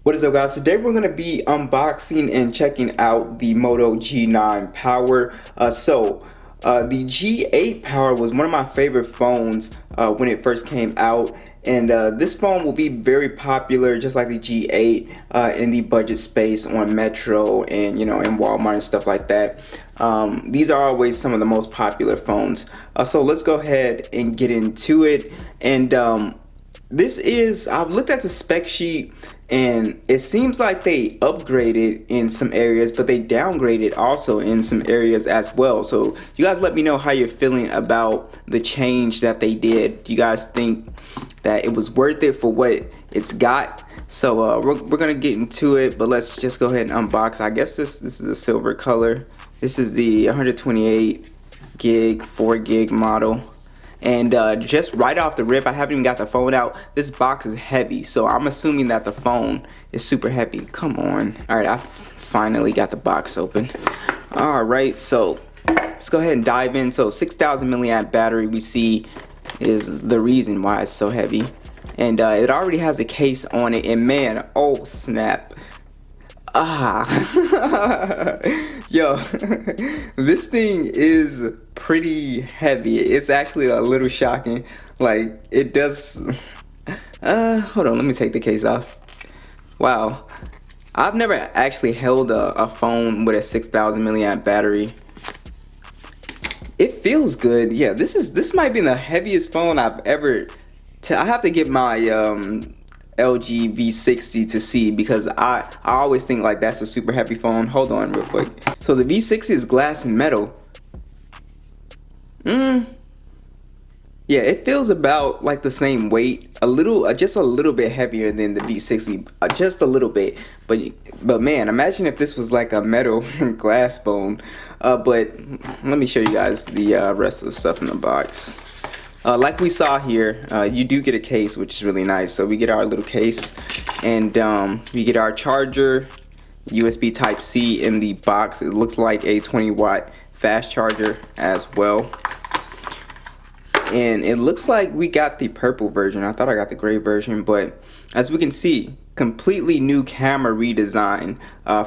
What is up, guys? Today we're going to be unboxing and checking out the Moto G9 Power. The G8 Power was one of my favorite phones when it first came out, and this phone will be very popular just like the G8 in the budget space on Metro and in Walmart and stuff like that. These are always some of the most popular phones. So let's go ahead and get into it. And I've looked at the spec sheet and it seems like they upgraded in some areas, but they downgraded also in some areas as well. So you guys let me know how you're feeling about the change that they did. Do you guys think that it was worth it for what it's got? So we're gonna get into it, but let's just go ahead and unbox. I guess this is a silver color. This is the 128 gig 4 gig model. And just right off the rip, I haven't even got the phone out. This box is heavy, so I'm assuming that the phone is super heavy. Come on. All right, I finally got the box open. All right, so let's go ahead and dive in. So 6,000 milliamp battery we see is the reason why it's so heavy. And it already has a case on it, and man, oh snap. Yo, this thing is pretty heavy. It's actually a little shocking. Like, it does. Hold on, let me take the case off. Wow, I've never actually held a phone with a 6,000 milliamp battery. It feels good. Yeah, this might be the heaviest phone I've ever. I have to get my LG V60 to see, because I always think like that's a super heavy phone. Hold on real quick. So the V60 is glass and metal. Yeah, it feels about like the same weight, just a little bit heavier than the V60, just a little bit. But man, imagine if this was like a metal and glass phone. But let me show you guys the rest of the stuff in the box. Like we saw here, you do get a case, which is really nice. So we get our little case, and we get our charger, USB Type-C in the box. It looks like a 20-watt fast charger as well. And it looks like we got the purple version. I thought I got the gray version, but as we can see, completely new camera redesign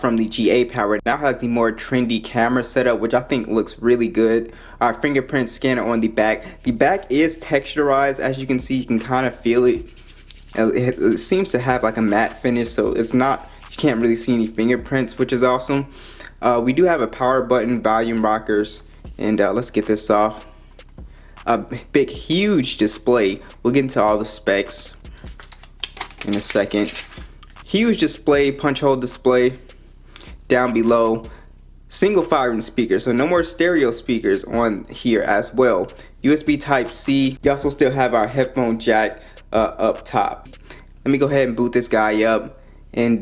from the G8 Power. It now has the more trendy camera setup, which I think looks really good. Our fingerprint scanner on the back. The back is texturized, as you can see. You can kind of feel it. It seems to have like a matte finish, so it's not, you can't really see any fingerprints, which is awesome. We do have a power button, volume rockers, and let's get this off. A big, huge display. We'll get into all the specs in a second. Huge display, punch hole display. Down below, single firing speaker, so no more stereo speakers on here as well. USB Type-C. We also still have our headphone jack up top. Let me go ahead and boot this guy up, and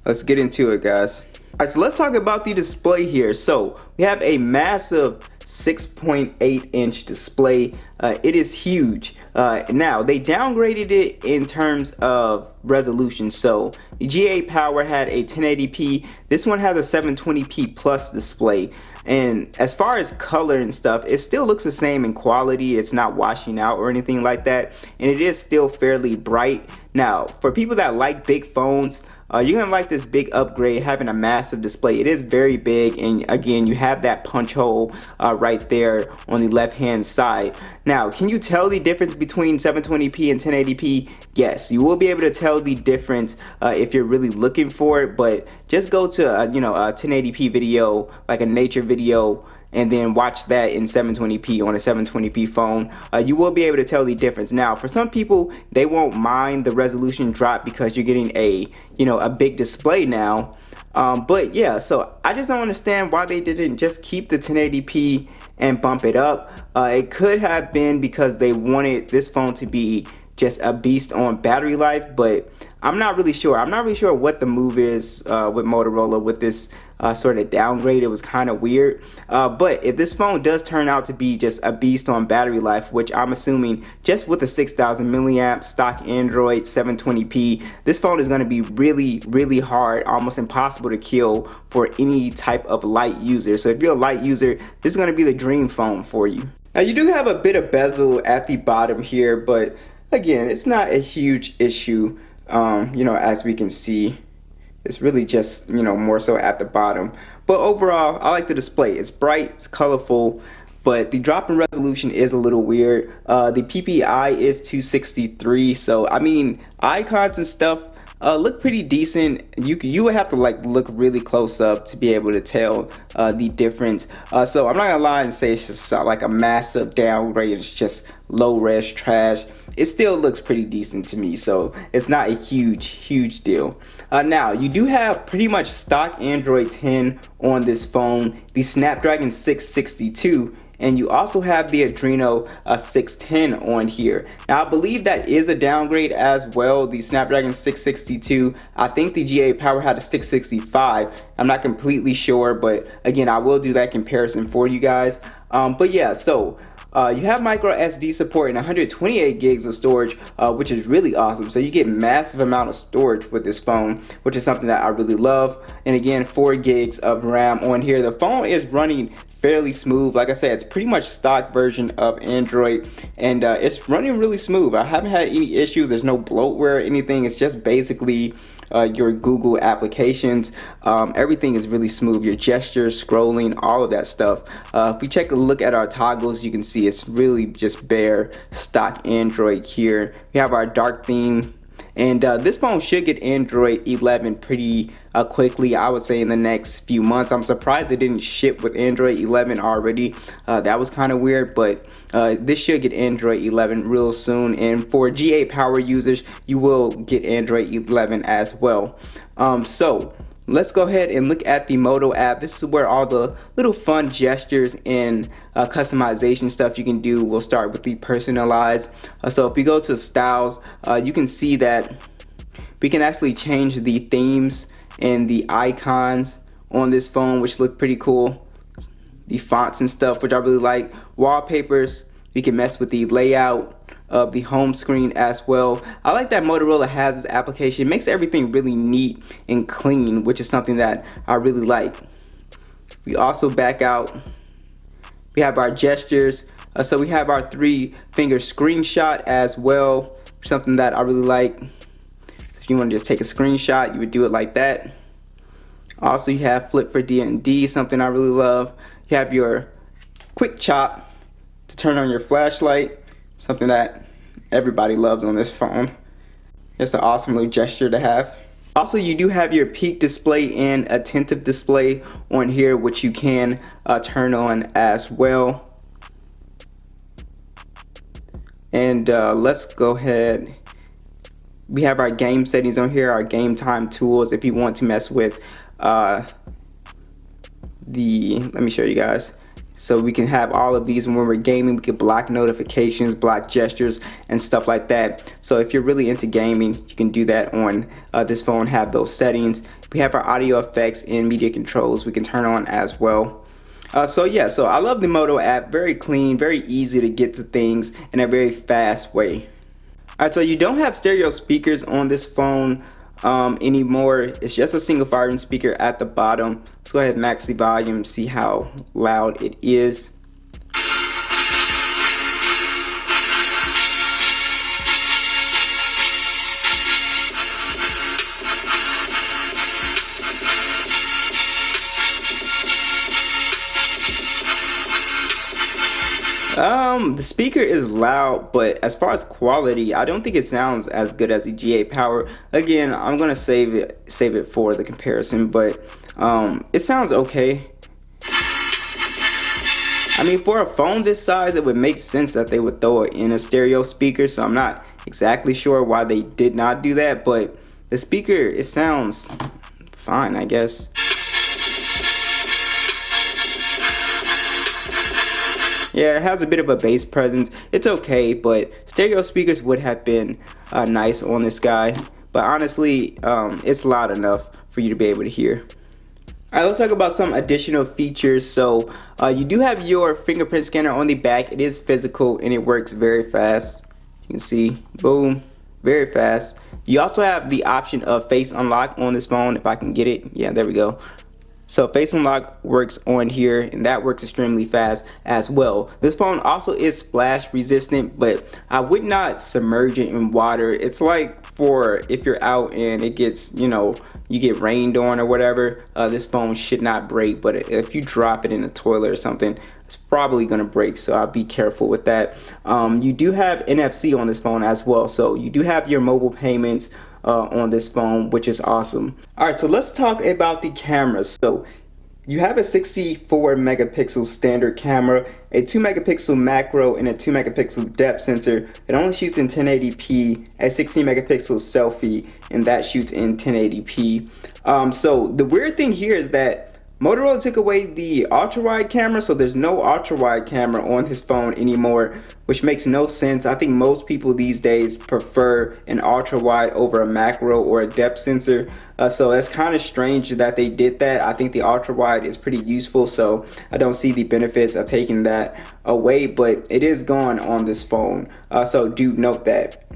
let's get into it, guys. All right, so let's talk about the display here. So we have a massive 6.8-inch display. It is huge. Now they downgraded it in terms of resolution. So the G8 Power had a 1080p. This one has a 720p plus display. And as far as color and stuff, it still looks the same in quality. It's not washing out or anything like that. And it is still fairly bright. Now, for people that like big phones, you're gonna like this big upgrade, having a massive display. It is very big, and again, you have that punch hole right there on the left hand side. Now, can you tell the difference between 720p and 1080p? Yes, you will be able to tell the difference if you're really looking for it, but just go to a 1080p video, like a nature video, and then watch that in 720p on a 720p phone. You will be able to tell the difference. Now, for some people, they won't mind the resolution drop because you're getting a big display now. But yeah, so I just don't understand why they didn't just keep the 1080p and bump it up. It could have been because they wanted this phone to be just a beast on battery life, but I'm not really sure. I'm not really sure what the move is with Motorola with this sort of downgrade. It was kind of weird. But if this phone does turn out to be just a beast on battery life, which I'm assuming just with the 6,000 milliamp stock Android 720p, this phone is going to be really, really hard, almost impossible to kill for any type of light user. So if you're a light user, this is going to be the dream phone for you. Now you do have a bit of bezel at the bottom here, but again, it's not a huge issue. You know, as we can see, it's really just, you know, more so at the bottom. But overall, I like the display. It's bright, it's colorful, but the drop in resolution is a little weird. The PPI is 263, so I mean, icons and stuff look pretty decent. You would have to like look really close up to be able to tell the difference. So I'm not gonna lie and say it's just like a massive downgrade. It's just low res trash. It still looks pretty decent to me, so it's not a huge deal. Now you do have pretty much stock Android 10 on this phone, the Snapdragon 662, and you also have the Adreno 610 on here. Now I believe that is a downgrade as well. The Snapdragon 662, I think the GA Power had a 665. I'm not completely sure, but again, I will do that comparison for you guys. But yeah, so you have micro SD support and 128 gigs of storage, which is really awesome. So you get massive amount of storage with this phone, which is something that I really love. And again, 4 gigs of RAM on here. The phone is running fairly smooth. Like I said, it's pretty much stock version of Android, and it's running really smooth. I haven't had any issues. There's no bloatware or anything. It's just basically your Google applications. Everything is really smooth. Your gestures, scrolling, all of that stuff. If we take a look at our toggles, you can see it's really just bare stock Android here. We have our dark theme. And this phone should get Android 11 pretty quickly, I would say in the next few months. I'm surprised it didn't ship with Android 11 already. That was kind of weird, but this should get Android 11 real soon. And for GA Power users, you will get Android 11 as well. So let's go ahead and look at the Moto app. This is where all the little fun gestures and customization stuff you can do. We'll start with the personalized. So if we go to styles, you can see that we can actually change the themes and the icons on this phone, which look pretty cool. The fonts and stuff, which I really like. Wallpapers, we can mess with the layout of the home screen as well. I like that Motorola has this application. It makes everything really neat and clean, which is something that I really like. We also back out. We have our gestures. So we have our 3-finger screenshot as well, something that I really like. If you want to just take a screenshot, you would do it like that. Also, you have flip for D&D, something I really love. You have your quick chop to turn on your flashlight, something that everybody loves on this phone. It's an awesome little gesture to have. Also, you do have your peak display and attentive display on here, which you can turn on as well. And let's go ahead. We have our game settings on here, our game time tools. If you want to mess with let me show you guys. So we can have all of these, and when we're gaming, we can block notifications, block gestures, and stuff like that. So if you're really into gaming, you can do that on this phone, have those settings. We have our audio effects and media controls we can turn on as well. So yeah, so I love the Moto app. Very clean, very easy to get to things in a very fast way. Alright, so you don't have stereo speakers on this phone anymore. It's just a single firing speaker at the bottom. Let's go ahead and max the volume, see how loud it is. The speaker is loud, but as far as quality, I don't think it sounds as good as the GA Power. Again, I'm gonna save it for the comparison, but it sounds okay. I mean, for a phone this size, it would make sense that they would throw it in a stereo speaker, so I'm not exactly sure why they did not do that, but the speaker, it sounds fine, I guess. Yeah, it has a bit of a bass presence. It's okay, but stereo speakers would have been nice on this guy. But honestly, it's loud enough for you to be able to hear. Alright, let's talk about some additional features. So you do have your fingerprint scanner on the back. It is physical and it works very fast. You can see, boom, very fast. You also have the option of face unlock on this phone, if I can get it. Yeah, there we go. So face unlock works on here, and that works extremely fast as well. This phone also is splash resistant, but I would not submerge it in water. It's like for if you're out and it gets, you get rained on or whatever, this phone should not break. But if you drop it in the toilet or something, it's probably gonna break, so I'll be careful with that. You do have NFC on this phone as well, so you do have your mobile payments on this phone, which is awesome. All right, so let's talk about the cameras. So you have a 64 megapixel standard camera, a 2 megapixel macro, and a 2 megapixel depth sensor. It only shoots in 1080p, a 16 megapixel selfie, and that shoots in 1080p. So the weird thing here is that Motorola took away the ultra wide camera, so there's no ultra wide camera on this phone anymore, which makes no sense. I think most people these days prefer an ultra wide over a macro or a depth sensor. So that's kind of strange that they did that. I think the ultra wide is pretty useful, so I don't see the benefits of taking that away, but it is gone on this phone. So do note that.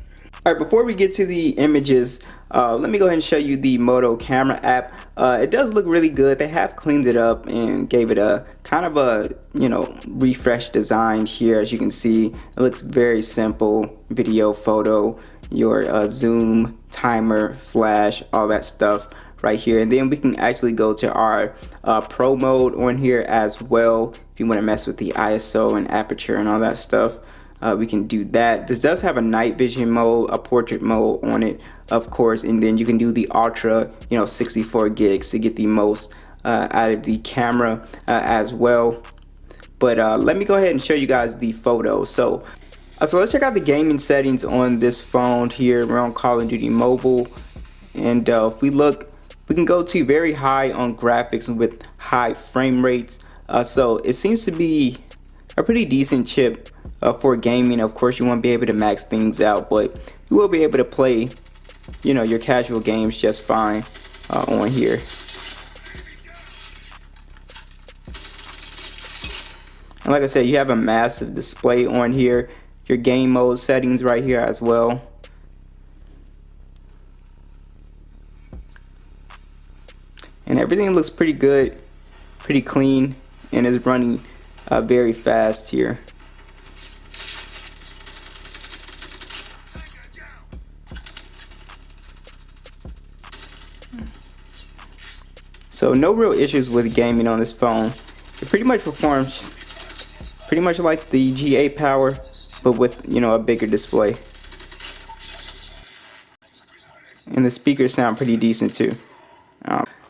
All right, before we get to the images, let me go ahead and show you the Moto Camera App. It does look really good. They have cleaned it up and gave it a kind of a, refresh design here. As you can see, it looks very simple. Video, photo, your zoom, timer, flash, all that stuff right here. And then we can actually go to our pro mode on here as well. If you want to mess with the ISO and aperture and all that stuff. We can do that. This does have a night vision mode, a portrait mode on it, of course, and then you can do the ultra, 64 gigs to get the most out of the camera as well. But let me go ahead and show you guys the photos. So let's check out the gaming settings on this phone here. We're on Call of Duty Mobile, and if we look, we can go to very high on graphics with high frame rates. So it seems to be a pretty decent chip. For gaming. Of course, you won't be able to max things out, but you will be able to play, your casual games just fine on here. And like I said, you have a massive display on here, your game mode settings right here as well. And everything looks pretty good, pretty clean, and is running very fast here. So no real issues with gaming on this phone. It pretty much performs pretty much like the G8 Power, but with a bigger display. And the speakers sound pretty decent too.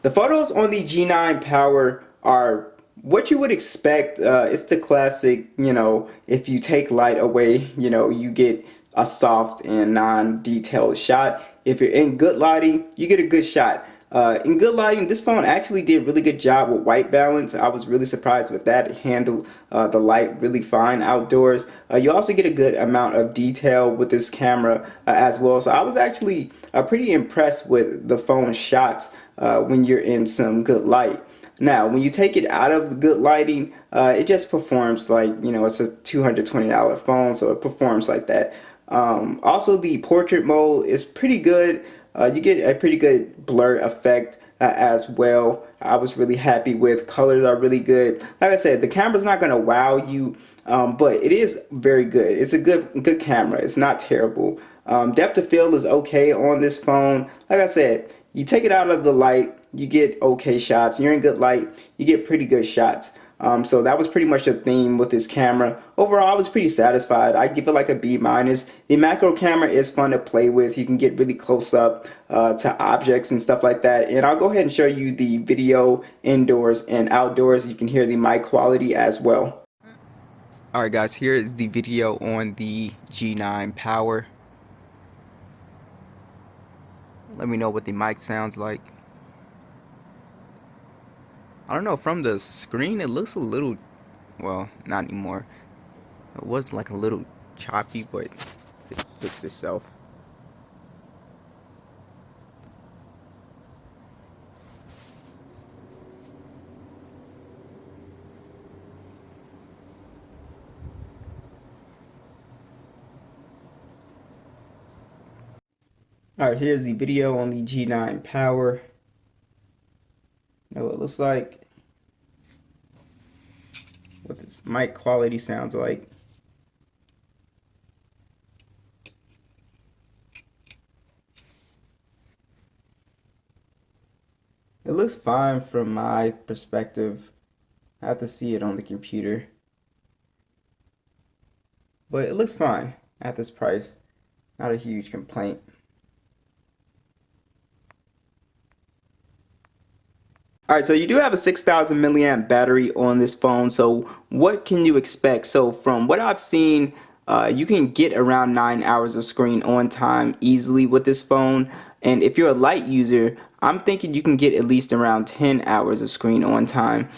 The photos on the G9 Power are what you would expect. It's the classic, if you take light away, you get a soft and non-detailed shot. If you're in good lighting, you get a good shot. In good lighting, this phone actually did a really good job with white balance. I was really surprised with that. It handled the light really fine outdoors. You also get a good amount of detail with this camera as well. So I was actually pretty impressed with the phone's shots when you're in some good light. Now, when you take it out of the good lighting, it just performs like, it's a $220 phone, so it performs like that. Also, the portrait mode is pretty good. You get a pretty good blur effect as well. I was really happy with. Colors are really good. Like I said, the camera's not gonna wow you, but it is very good. It's a good camera. It's not terrible. Depth of field is okay on this phone. Like I said, you take it out of the light, you get okay shots. You're in good light, you get pretty good shots. So that was pretty much the theme with this camera. Overall, I was pretty satisfied. I give it like a B-. The macro camera is fun to play with. You can get really close up to objects and stuff like that. And I'll go ahead and show you the video indoors and outdoors. You can hear the mic quality as well. Alright guys, here is the video on the G9 Power. Let me know what the mic sounds like. I don't know, from the screen it looks a little, well, not anymore. It was like a little choppy, but it fixed itself. Alright, here's the video on the G9 Power. Know what it looks like, what this mic quality sounds like. looks fine from my perspective. I have to see it on the computer. But it looks fine at this price. Not a huge complaint. All right, so you do have a 6,000 milliamp battery on this phone. So what can you expect? So from what I've seen, you can get around 9 hours of screen on time easily with this phone. And if you're a light user, I'm thinking you can get at least around 10 hours of screen on time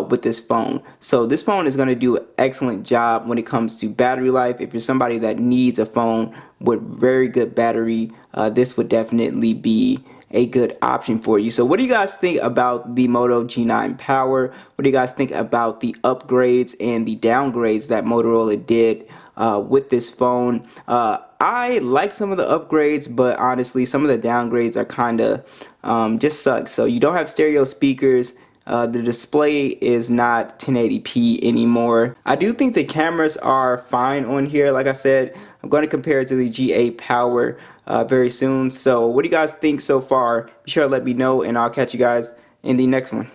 with this phone. So this phone is going to do an excellent job when it comes to battery life. If you're somebody that needs a phone with very good battery, this would definitely be a good option for you. So what do you guys think about the Moto G9 Power? What do you guys think about the upgrades and the downgrades that Motorola did with this phone? I like some of the upgrades, but honestly some of the downgrades are kind of just suck. So you don't have stereo speakers. The display is not 1080p anymore. I do think the cameras are fine on here. Like I said, I'm going to compare it to the G8 Power very soon. So what do you guys think so far? Be sure to let me know, and I'll catch you guys in the next one.